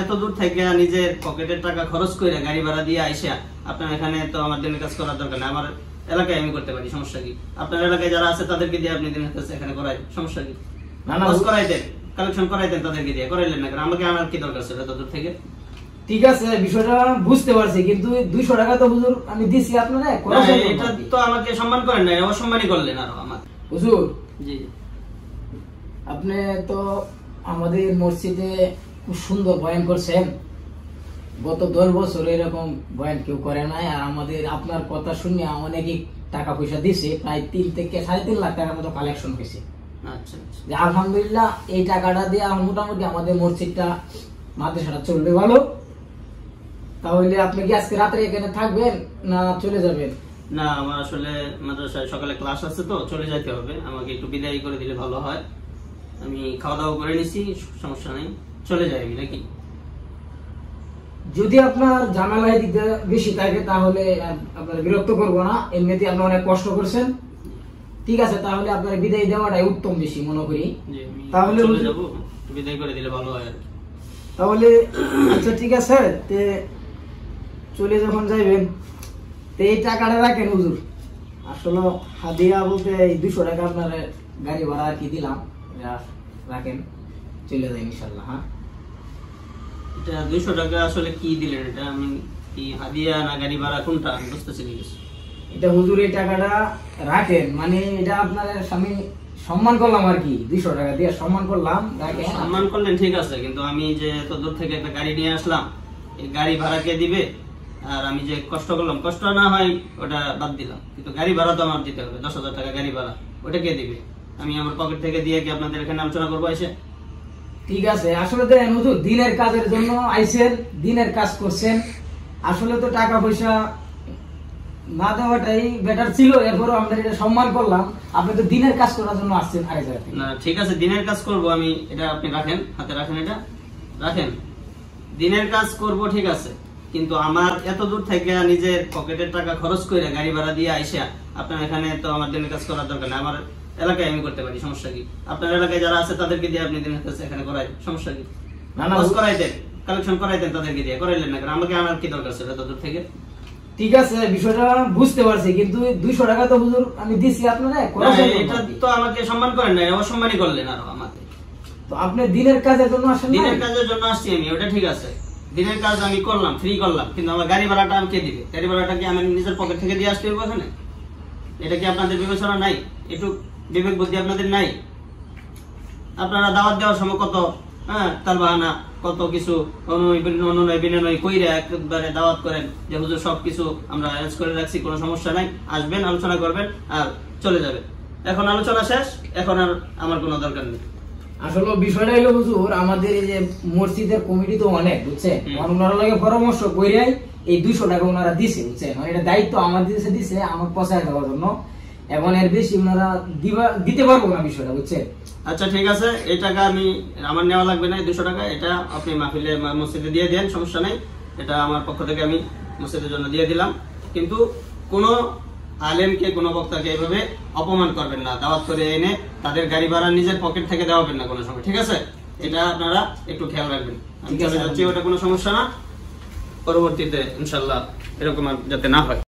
এত দূর থেকে নিজের পকেটের টাকা খরচ করে গাড়ি ভাড়া দিয়ে আইসা আপনার এখানে তো আমার দিনের কাজ করার দরকার নেই, আমার এলাকায় আমি করতে পারি, সমস্যা কি? আপনার এলাকায় যারা আছে তাদেরকে দিয়ে আপনি দিনের কাজ এখানে করাই, সমস্যা কি? কাজ করাই দেন, কালেকশন করাই দেন, তাদেরকে দিয়ে করাইলেন না কেন? আমাকে আনার কি দরকার ছিল এত দূর থেকে? ঠিক আছে, বিষয়টা বুঝতে পারছি, কিন্তু 200 টাকা তো হুজুর আমি দিছি আপনারে। এটা তো আমাকে সম্মান করেন না, অসম্মানই করলেন আরো আমার। হুজুর জি, আপনি তো আমাদের মসজিদে খুব সুন্দর বয়ান করছেন, গত 10 বছর এরকম বয়ান কেউ করে নাই। আর আমাদের আপনার কথা শুনে অনেকেই টাকা পয়সা দিছে, প্রায় 3 থেকে 3.5 লাখ টাকার মতো কালেকশন হয়েছে। আচ্ছা আচ্ছা, আলহামদুলিল্লাহ এই টাকাটা দিয়ে মোটামুটি আমাদের মসজিদটা মাদ্রাসাটা চলবে ভালো। তাহলে আপনি কি আজকে রাত্রে এখানে থাকবেন না চলে যাবেন? না, আমার আসলে মাদ্রাসায় সকালে ক্লাস আছে তো চলে যেতে হবে, আমাকে একটু বিদায় করে দিলে ভালো হয়। আমি খাওয়া দাওয়া করে নিছি, সমস্যা নেই, চলে যাই আমি নাকি? যদি আপনার ঝামেলা দিতে বেশি থাকে তাহলে আপনার বিরক্ত করবো না, এমনিতে আপনি অনেক কষ্ট করছেন। ঠিক আছে, তাহলে আপনার বিদায় দেওয়াটাই উত্তম বেশি মনে করি। তাহলে চলে যাবো, বিদায় করে দিলে ভালো হয় আর কি। তাহলে আচ্ছা ঠিক আছে, তে চলে যখন যাইবেন তে এই টাকাটা রাখেন হুজুর। আসলে হাদিয়া বলতে এই 200 টাকা আপনার গাড়ি ভাড়া আর কি দিলাম, রাখেন, চলে যাই ইনশাল্লাহ। হ্যাঁ, এটা 200 টাকা আসলে কি দিলেন? এটা আমি কি হাদিয়া না গাড়ি ভাড়া, কোনটা আমি বুঝতেছি না কিছু। এটা হুজুর এই টাকাটা রাখেন, মানে এটা আপনার আমি সম্মান করলাম আর কি, 200 টাকা দিয়ে সম্মান করলাম। সম্মান করলেন ঠিক আছে, কিন্তু আমি যে এত দূর থেকে একটা গাড়ি নিয়ে আসলাম, এই গাড়ি ভাড়া কে দিবে? আর আমি যে কষ্ট করলাম, কষ্ট না হয় ওটা বাদ দিলাম, কিন্তু গাড়ি ভাড়া তো আমার দিতে হবে, 10,000 টাকা গাড়ি ভাড়া, ওটা কে দিবে? আমি আমার পকেট থেকে দিয়ে কি আপনাদের এখানে আলোচনা করবো এসে? ঠিক আছে, আসলে দেখেন হুজুর, দিনের কাজের জন্য আইছেন, দিনের কাজ করছেন, আসলে তো টাকা পয়সা না দেওয়াটাই বেটার ছিল। এরপরও আমরা এটা সম্মান করলাম, আপনি তো দিনের কাজ করার জন্য আসছেন আগে জায়গা থেকে। না ঠিক আছে, দিনের কাজ করব আমি, এটা আপনি রাখেন, হাতে রাখেন, এটা রাখেন, দিনের কাজ করব ঠিক আছে, কিন্তু আমার এত দূর থেকে নিজের পকেটের টাকা খরচ করে গাড়ি ভাড়া দিয়ে আইসা আপনার এখানে তো আমার দিনের কাজ করার দরকার নেই, আমার এলাকায় আমি করতে পারি, সমস্যা কি? আপনার এলাকায় যারা আছে তাদেরকে দিয়ে আপনি দিনের কাজ এখানে করাই, সমস্যা কি? কাজ করাই দেন, কালেকশন করাই দেন, তাদেরকে দিয়ে করাইলেন না কেন? আমাকে আনার কি দরকার ছিল এত দূর থেকে? ঠিক আছে, বিষয়টা বুঝতে পারছি, কিন্তু 200 টাকা তো হুজুর আমি দিছি আপনারে। এটা তো আমাকে সম্মান করেন না, অসম্মানই করলেন আরো আমাকে। তো আপনি দিনের কাজের জন্য আসেন? দিনের কাজের জন্য আসছি আমি, ওটা ঠিক আছে, দিনের কাজ আমি করলাম, ফ্রি করলাম, কিন্তু আমার গাড়ি ভাড়াটা আমি কে দিবে? গাড়ি ভাড়াটা কি আমি নিজের পকেট থেকে দিয়ে আসতে পারবো এখানে? এটা কি আপনাদের বিবেচনা নাই? একটু বিবেক বুদ্ধি আপনাদের নাই? আপনারা দাওয়াত দেওয়ার সময় কত তার বাহানা, কত কিছু অনুনয় বিনয় কইরা একবারে দাওয়াত করেন যে হুজুর সবকিছু আমরা অ্যারেঞ্জ করে রাখছি, কোনো সমস্যা নাই, আসবেন, আলোচনা করবেন আর চলে যাবেন। এখন আলোচনা শেষ, এখন আর আমার কোনো দরকার নেই। আসলে বিষয়টা হলো হুজুর, আমাদের এই যে মসজিদের কমিটি তো অনেক, বুঝছেন, ওনারা লাগে পরামর্শ কইরাই এই 200 টাকা ওনারা দিছে, বুঝছেন, এটা দায়িত্ব আমাদের দিছে আমার পৌঁছায় দেওয়ার জন্য, এবং এর বেশি ওনারা দিতে পারবো না বিষয়টা, বুঝছেন। আচ্ছা ঠিক আছে, এই টাকা আমি আমার নেওয়া লাগবে না, 200 টাকা এটা আপনি মাহফিলে মসজিদে দিয়ে দেন, সমস্যা নেই, এটা আমার পক্ষ থেকে আমি মসজিদের জন্য দিয়ে দিলাম। কিন্তু কোনো আলেমকে, কোনো বক্তাকে এভাবে অপমান করবেন না, দাওয়াত করে এনে তাদের গাড়ি ভাড়া নিজের পকেট থেকে দেওয়াবেন না কোনো সময়, ঠিক আছে? এটা আপনারা একটু খেয়াল রাখবেন। আমি চলে যাচ্ছি, ওটা কোনো সমস্যা না, পরবর্তীতে ইনশাল্লাহ এরকম যাতে না হয়।